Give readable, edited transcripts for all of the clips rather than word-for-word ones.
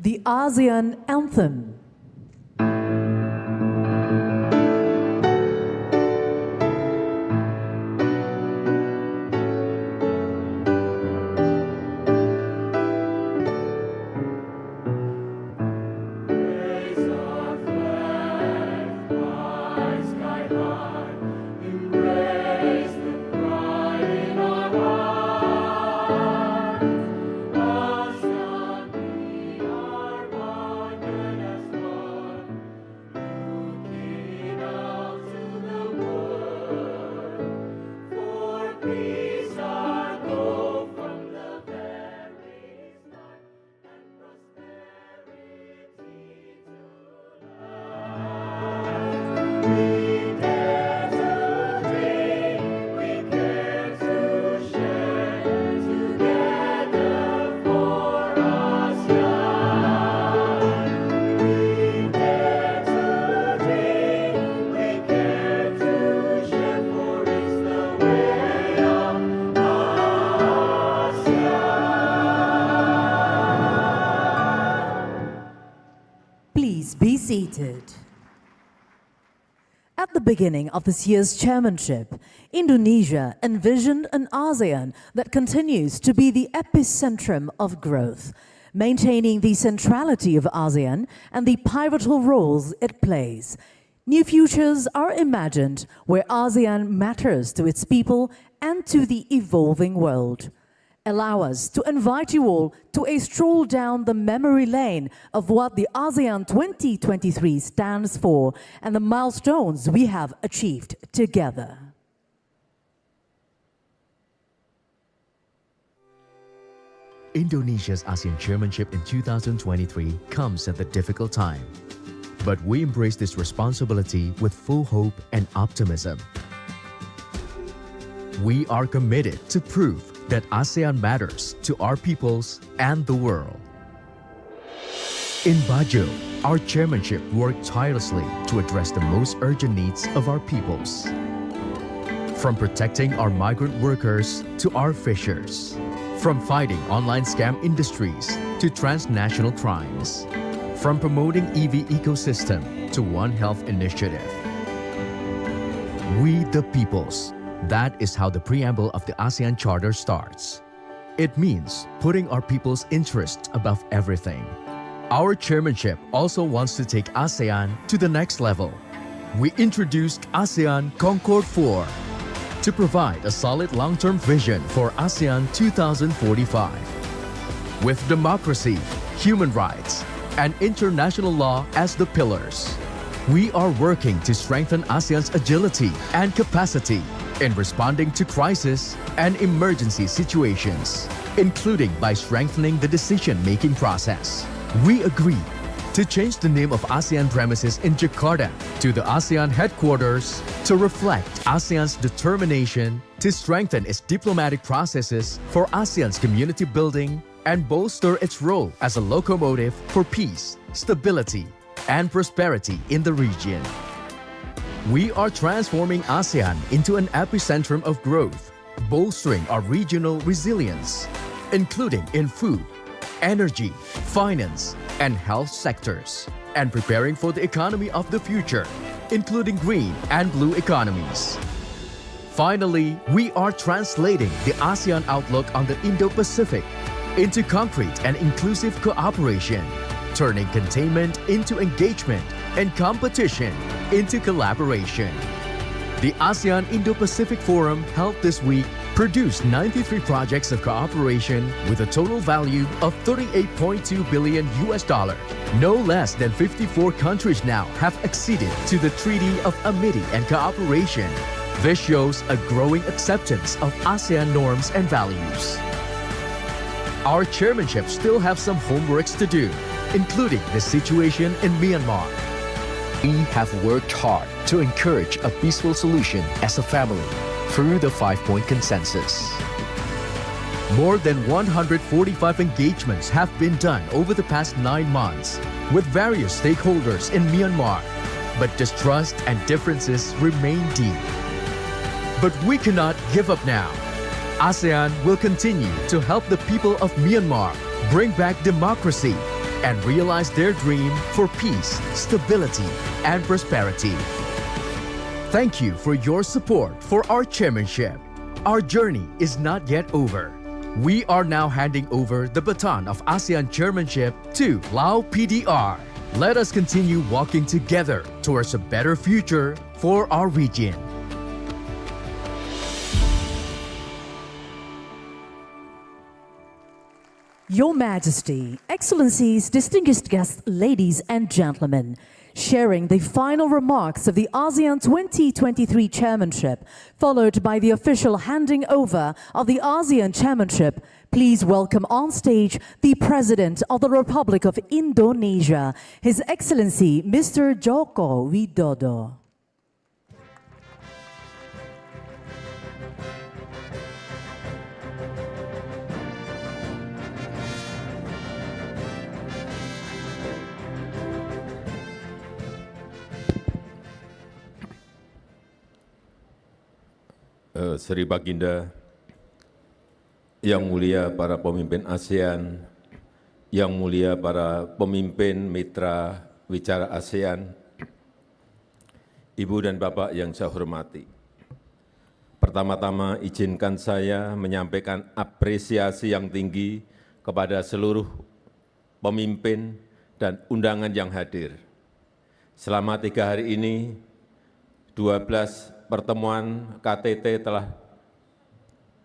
The ASEAN Anthem. Please be seated. At the beginning of this year's chairmanship, Indonesia envisioned an ASEAN that continues to be the epicentrum of growth, maintaining the centrality of ASEAN and the pivotal roles it plays. New futures are imagined where ASEAN matters to its people and to the evolving world. Allow us to invite you all to a stroll down the memory lane of what the ASEAN 2023 stands for and the milestones we have achieved together. Indonesia's ASEAN chairmanship in 2023 comes at a difficult time, but we embrace this responsibility with full hope and optimism. We are committed to prove that ASEAN matters to our peoples and the world. In Bajo, our chairmanship worked tirelessly to address the most urgent needs of our peoples. From protecting our migrant workers to our fishers, from fighting online scam industries to transnational crimes, from promoting EV ecosystem to One Health initiative. We the peoples. That is how the preamble of the ASEAN Charter starts. It means putting our people's interest above everything. Our chairmanship also wants to take ASEAN to the next level. We introduced ASEAN Concord 4 to provide a solid long-term vision for ASEAN 2045. With democracy, human rights, and international law as the pillars, we are working to strengthen ASEAN's agility and capacity in responding to crisis and emergency situations, including by strengthening the decision-making process. We agree to change the name of ASEAN premises in Jakarta to the ASEAN headquarters to reflect ASEAN's determination to strengthen its diplomatic processes for ASEAN's community building and bolster its role as a locomotive for peace, stability, and prosperity in the region. We are transforming ASEAN into an epicentrum of growth, bolstering our regional resilience, including in food, energy, finance, and health sectors, and preparing for the economy of the future, including green and blue economies. Finally, we are translating the ASEAN outlook on the Indo-Pacific into concrete and inclusive cooperation, turning containment into engagement and competition into collaboration. The ASEAN Indo-Pacific Forum held this week produced 93 projects of cooperation with a total value of $38.2 billion. No less than 54 countries now have acceded to the Treaty of Amity and Cooperation. This shows a growing acceptance of ASEAN norms and values. Our chairmanship still have some homeworks to do, including the situation in Myanmar. We have worked hard to encourage a peaceful solution as a family through the 5-point consensus. More than 145 engagements have been done over the past 9 months with various stakeholders in Myanmar, but distrust and differences remain deep. But we cannot give up now. ASEAN will continue to help the people of Myanmar bring back democracy, and realize their dream for peace, stability, and prosperity. Thank you for your support for our chairmanship. Our journey is not yet over. We are now handing over the baton of ASEAN chairmanship to Lao PDR. Let us continue walking together towards a better future for our region. Your Majesty, Excellencies, distinguished guests, ladies and gentlemen, sharing the final remarks of the ASEAN 2023 chairmanship, followed by the official handing over of the ASEAN chairmanship, please welcome on stage the President of the Republic of Indonesia, His Excellency Mr. Joko Widodo. Sri Baginda, Yang Mulia para pemimpin ASEAN, Yang Mulia para pemimpin mitra wicara ASEAN, Ibu dan Bapak yang saya hormati. Pertama-tama izinkan saya menyampaikan apresiasi yang tinggi kepada seluruh pemimpin dan undangan yang hadir. Selama 3 hari ini, 12 pertemuan KTT telah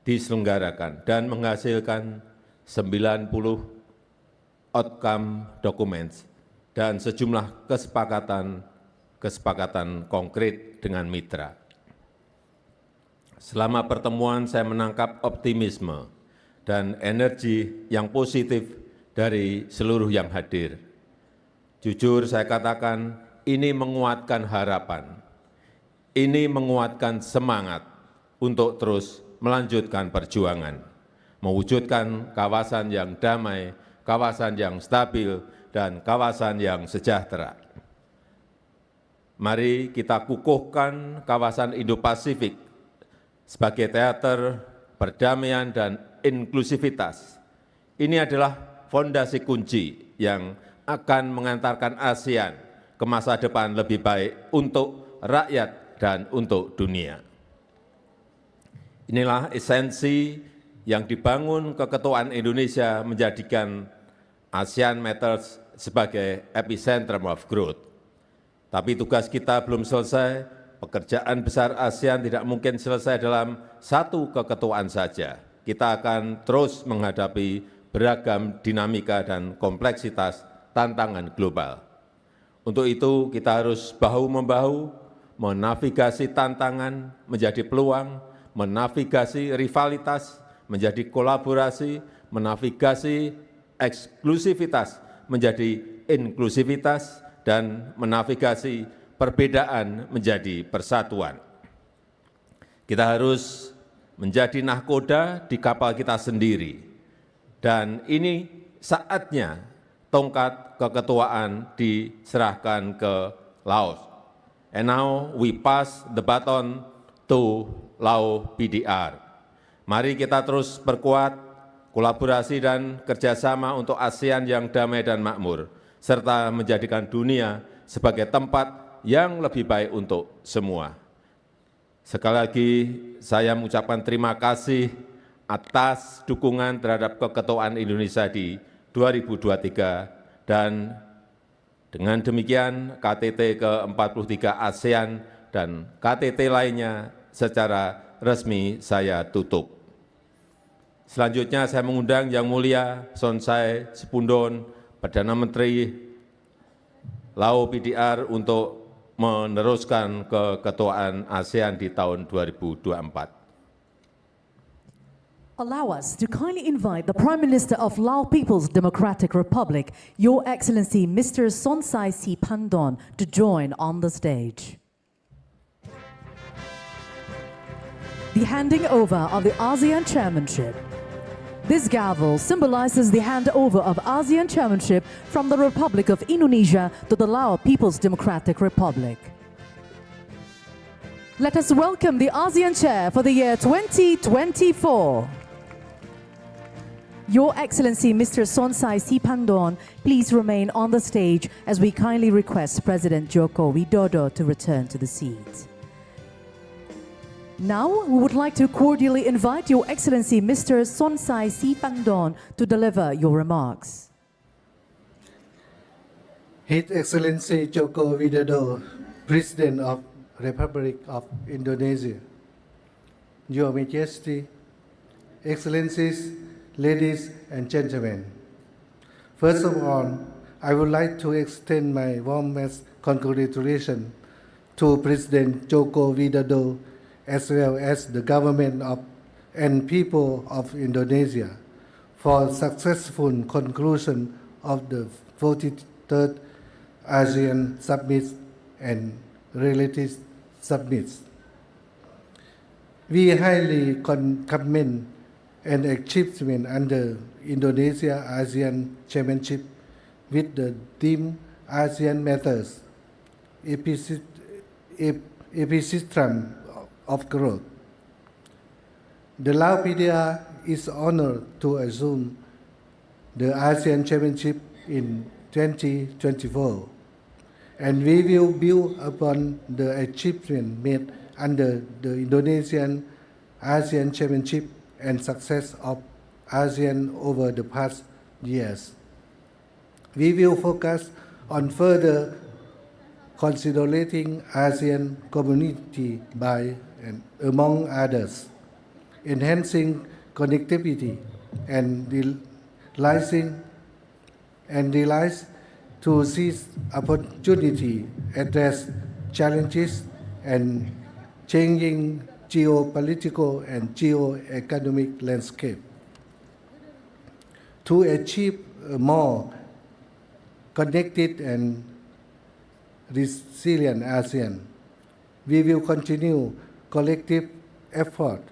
diselenggarakan dan menghasilkan 90 outcome documents dan sejumlah kesepakatan konkret dengan mitra. Selama pertemuan saya menangkap optimisme dan energi yang positif dari seluruh yang hadir. Jujur saya katakan ini menguatkan harapan. Ini menguatkan semangat untuk terus melanjutkan perjuangan, mewujudkan kawasan yang damai, kawasan yang stabil, dan kawasan yang sejahtera. Mari kita kukuhkan kawasan Indo-Pasifik sebagai teater perdamaian dan inklusivitas. Ini adalah fondasi kunci yang akan mengantarkan ASEAN ke masa depan lebih baik untuk rakyat dan untuk dunia. Inilah esensi yang dibangun keketuaan Indonesia menjadikan ASEAN Matters sebagai epicentrum of growth. Tapi tugas kita belum selesai, pekerjaan besar ASEAN tidak mungkin selesai dalam satu keketuaan saja. Kita akan terus menghadapi beragam dinamika dan kompleksitas tantangan global. Untuk itu kita harus bahu-membahu, menavigasi tantangan menjadi peluang, menavigasi rivalitas menjadi kolaborasi, menavigasi eksklusivitas menjadi inklusivitas, dan menavigasi perbedaan menjadi persatuan. Kita harus menjadi nahkoda di kapal kita sendiri, dan ini saatnya tongkat keketuaan diserahkan ke Laos. And now we pass the baton to Lao PDR. Mari kita terus perkuat kolaborasi dan kerjasama untuk ASEAN yang damai dan makmur, serta menjadikan dunia sebagai tempat yang lebih baik untuk semua. Sekali lagi saya mengucapkan terima kasih atas dukungan terhadap keketuaan Indonesia di 2023, dan dengan demikian KTT ke-43 ASEAN dan KTT lainnya secara resmi saya tutup. Selanjutnya saya mengundang Yang Mulia Sonsai Sepundon, Perdana Menteri Lao PDR untuk meneruskan keketuaan ASEAN di tahun 2024. Allow us to kindly invite the Prime Minister of Lao People's Democratic Republic, Your Excellency Mr. Sonsai Sepundon, to join on the stage. The handing over of the ASEAN chairmanship. This gavel symbolizes the handover of ASEAN chairmanship from the Republic of Indonesia to the Lao People's Democratic Republic. Let us welcome the ASEAN chair for the year 2024. Your Excellency Mr. Sonsai Sipangdorn, please remain on the stage as we kindly request President Joko Widodo to return to the seat. Now, we would like to cordially invite Your Excellency Mr. Sonsai Sipangdorn to deliver your remarks. His Excellency Joko Widodo, President of Republic of Indonesia, Your Majesty, Excellencies, ladies and gentlemen. First of all, I would like to extend my warmest congratulations to President Joko Widodo as well as the government of and people of Indonesia for successful conclusion of the 43rd ASEAN Summit and related summits. We highly commend an achievement under Indonesia ASEAN Chairmanship with the theme ASEAN Matters, epicentrum of growth. The Laupedia is honored to assume the ASEAN Chairmanship in 2024, and we will build upon the achievement made under the Indonesian ASEAN Chairmanship and success of ASEAN over the past years. We will focus on further consolidating ASEAN community by, and among others, enhancing connectivity and realize to seize opportunity, address challenges and changing geopolitical and geo-economic landscape. To achieve a more connected and resilient ASEAN, we will continue collective effort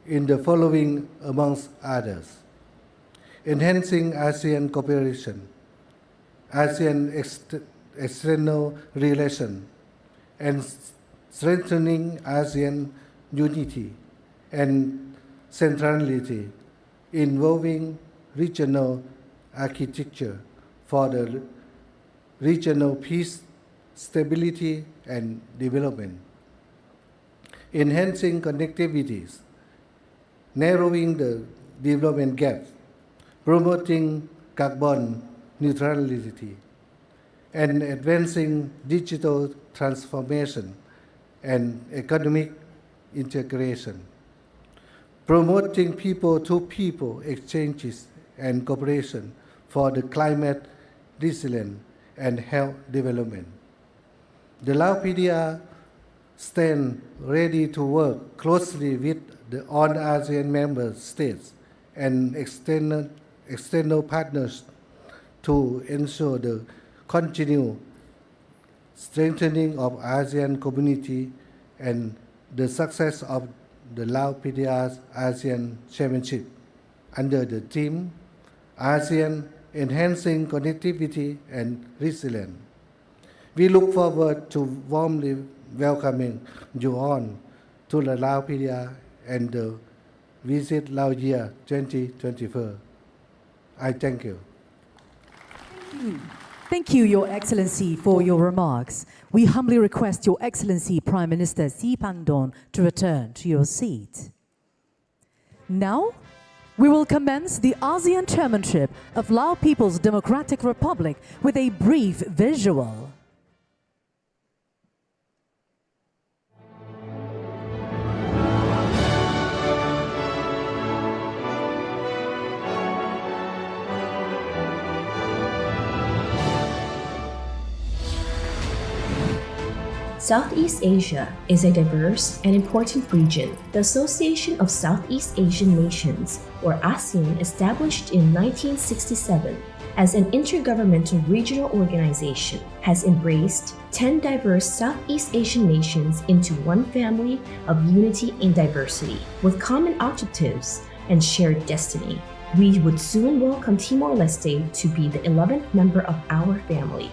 in the following amongst others: enhancing ASEAN cooperation, ASEAN external relations, and strengthening ASEAN unity and centrality, involving regional architecture for the regional peace, stability, and development. Enhancing connectivities, narrowing the development gap, promoting carbon neutrality, and advancing digital transformation and economic integration, promoting people-to-people exchanges and cooperation for the climate resilience and health development. The Laupedia stands ready to work closely with all ASEAN member states and external partners to ensure the continued strengthening of ASEAN community and the success of the Laupedia's ASEAN Chairmanship under the theme ASEAN Enhancing Connectivity and Resilience. We look forward to warmly welcoming you on to the Laupedia and the Visit Lao Year 2024. I thank you. Thank you, Your Excellency, for your remarks. We humbly request Your Excellency Prime Minister Sipangdorn to return to your seat. Now, we will commence the ASEAN Chairmanship of Lao People's Democratic Republic with a brief visual. Southeast Asia is a diverse and important region. The Association of Southeast Asian Nations, or ASEAN, established in 1967 as an intergovernmental regional organization, has embraced 10 diverse Southeast Asian nations into one family of unity in diversity, with common objectives and shared destiny. We would soon welcome Timor-Leste to be the 11th member of our family.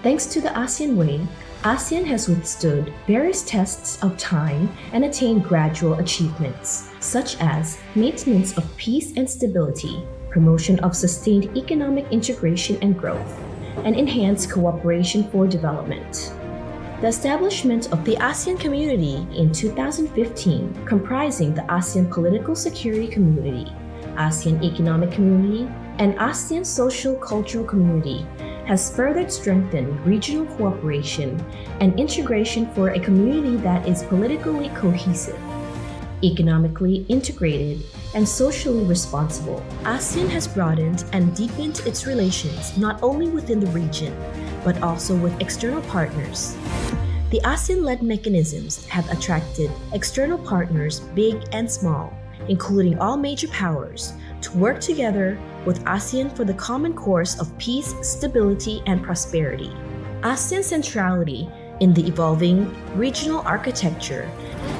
Thanks to the ASEAN Way, ASEAN has withstood various tests of time and attained gradual achievements, such as maintenance of peace and stability, promotion of sustained economic integration and growth, and enhanced cooperation for development. The establishment of the ASEAN Community in 2015, comprising the ASEAN Political Security Community, ASEAN Economic Community, and ASEAN Social Cultural Community, has further strengthened regional cooperation and integration for a community that is politically cohesive, economically integrated, and socially responsible. ASEAN has broadened and deepened its relations not only within the region, but also with external partners. The ASEAN-led mechanisms have attracted external partners big and small, including all major powers, to work together with ASEAN for the common course of peace, stability, and prosperity. ASEAN's centrality in the evolving regional architecture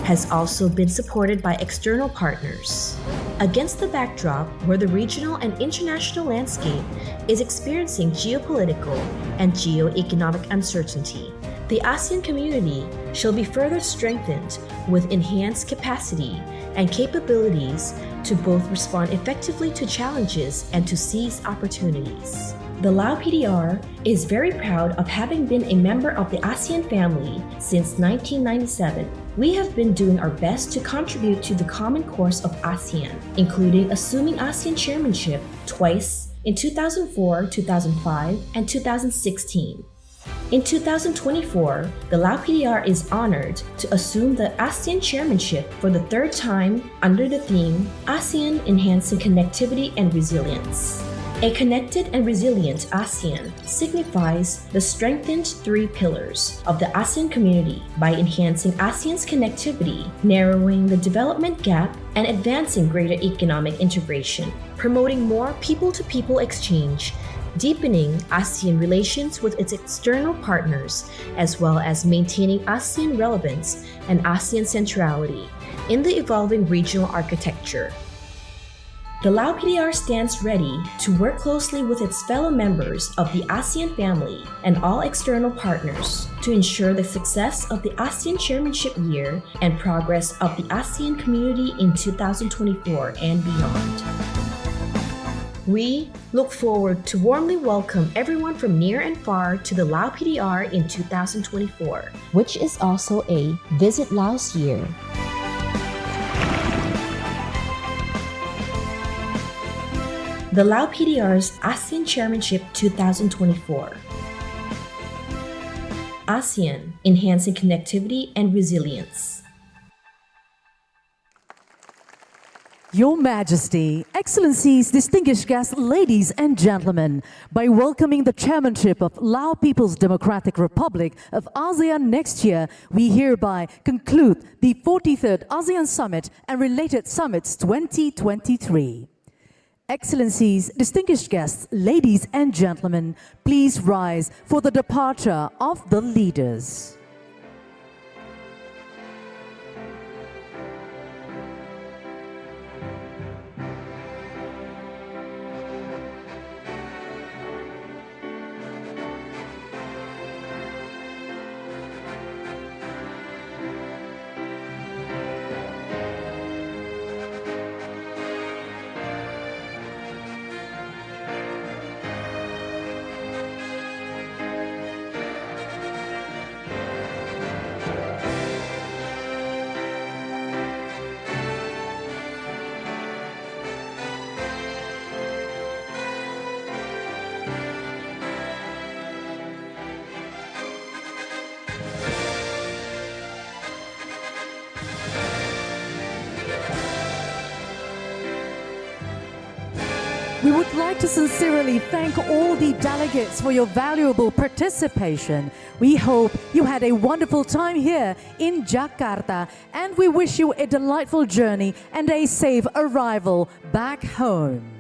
has also been supported by external partners. Against the backdrop where the regional and international landscape is experiencing geopolitical and geo-economic uncertainty, the ASEAN community shall be further strengthened with enhanced capacity and capabilities to both respond effectively to challenges and to seize opportunities. The Lao PDR is very proud of having been a member of the ASEAN family since 1997. We have been doing our best to contribute to the common course of ASEAN, including assuming ASEAN chairmanship twice in 2004, 2005, and 2016. In 2024, the Lao PDR is honored to assume the ASEAN chairmanship for the third time under the theme ASEAN Enhancing Connectivity and Resilience. A connected and resilient ASEAN signifies the strengthened three pillars of the ASEAN community by enhancing ASEAN's connectivity, narrowing the development gap, and advancing greater economic integration, promoting more people-to-people exchange, deepening ASEAN relations with its external partners, as well as maintaining ASEAN relevance and ASEAN centrality in the evolving regional architecture. The Lao PDR stands ready to work closely with its fellow members of the ASEAN family and all external partners to ensure the success of the ASEAN chairmanship year and progress of the ASEAN community in 2024 and beyond. We look forward to warmly welcome everyone from near and far to the Lao PDR in 2024, which is also a Visit Laos year. The Lao PDR's ASEAN Chairmanship 2024. ASEAN Enhancing Connectivity and Resilience. Your Majesty, Excellencies, distinguished guests, ladies and gentlemen, by welcoming the chairmanship of Lao People's Democratic Republic of ASEAN next year, we hereby conclude the 43rd ASEAN Summit and related summits 2023. Excellencies, distinguished guests, ladies and gentlemen, please rise for the departure of the leaders. We would like to sincerely thank all the delegates for your valuable participation. We hope you had a wonderful time here in Jakarta, and we wish you a delightful journey and a safe arrival back home.